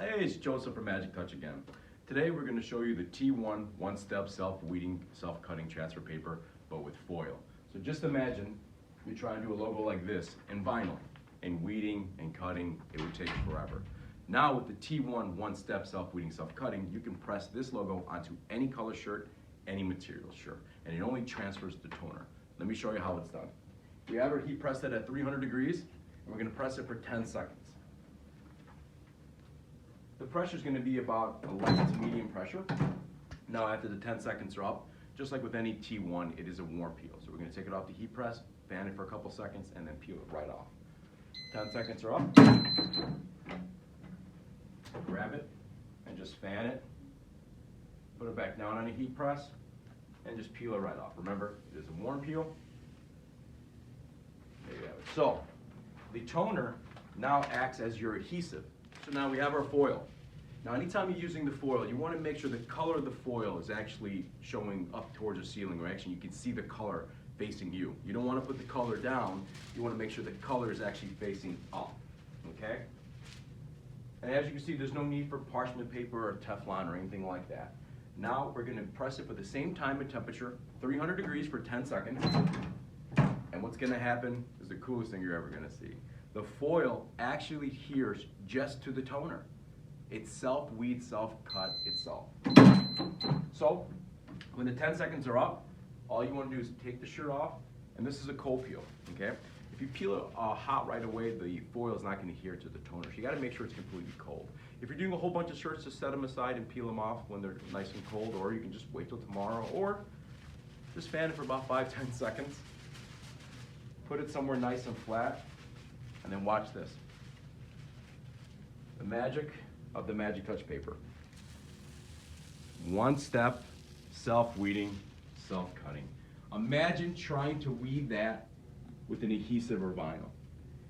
Hey, it's Joseph from Themagictouch again. Today we're going to show you the T-One one-step self-weeding, self-cutting transfer paper, but with foil. So just imagine you try and do a logo like this in vinyl, and weeding and cutting, it would take forever. Now with the T-One one-step self-weeding, self-cutting, you can press this logo onto any color shirt, any material shirt, and it only transfers the toner. Let me show you how it's done. We have our heat pressed at 300 degrees, and we're going to press it for 10 seconds. The pressure is going to be about a light to medium pressure. Now after the 10 seconds are up, just like with any T-One, it is a warm peel. So we're going to take it off the heat press, fan it for a couple seconds, and then peel it right off. 10 seconds are up. Grab it and just fan it. Put it back down on the heat press and just peel it right off. Remember, it is a warm peel. There you have it. So the toner now acts as your adhesive. So now we have our foil. Now anytime you're using the foil, you want to make sure the color of the foil is actually showing up towards the ceiling, or actually you can see the color facing you. You don't want to put the color down, you want to make sure the color is actually facing up, okay? And as you can see, there's no need for parchment paper or Teflon or anything like that. Now we're going to press it for the same time and temperature, 300 degrees for 10 seconds. And what's going to happen is the coolest thing you're ever going to see. The foil actually adheres just to the toner. It self-weeds, self-cut itself. So when the 10 seconds are up, all you want to do is take the shirt off, and this is a cold peel, okay? If you peel it hot right away, the foil is not going to adhere to the toner. So you got to make sure it's completely cold. If you're doing a whole bunch of shirts, just set them aside and peel them off when they're nice and cold, or you can just wait till tomorrow, or just fan it for about 5-10 seconds. Put it somewhere nice and flat, and then watch this. The magic of the Themagictouch paper. One step, self-weeding, self-cutting. Imagine trying to weed that with an adhesive or vinyl.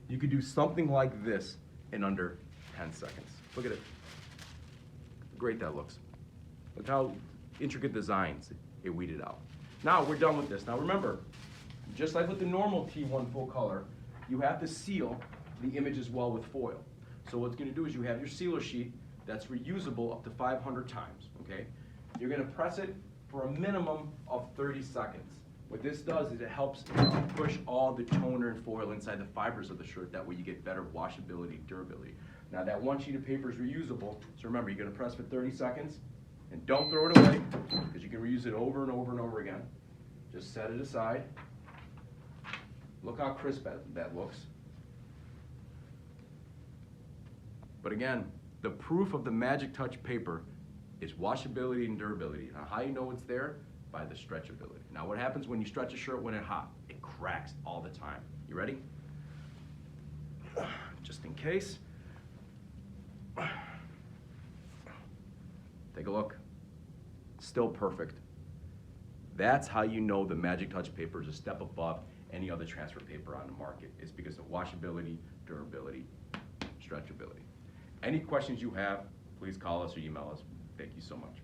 You could do something like this in under 10 seconds. Look at it. Great that looks. Look how intricate designs it weeded out. Now we're done with this. Now remember, just like with the normal T-One full color, you have to seal the image as well with foil. So what's going to do is you have your sealer sheet that's reusable up to 500 times, okay? You're going to press it for a minimum of 30 seconds. What this does is it helps push all the toner and foil inside the fibers of the shirt. That way you get better washability, durability. Now that one sheet of paper is reusable, so remember, you're going to press for 30 seconds, and don't throw it away, because you can reuse it over and over and over again. Just set it aside. Look how crisp that looks. But again, the proof of the Themagictouch paper is washability and durability. Now how you know it's there? By the stretchability. Now what happens when you stretch a shirt when it's hot? It cracks all the time. You ready? Just in case. Take a look. Still perfect. That's how you know the Themagictouch paper is a step above any other transfer paper on the market. It's because of washability, durability, stretchability. Any questions you have, please call us or email us. Thank you so much.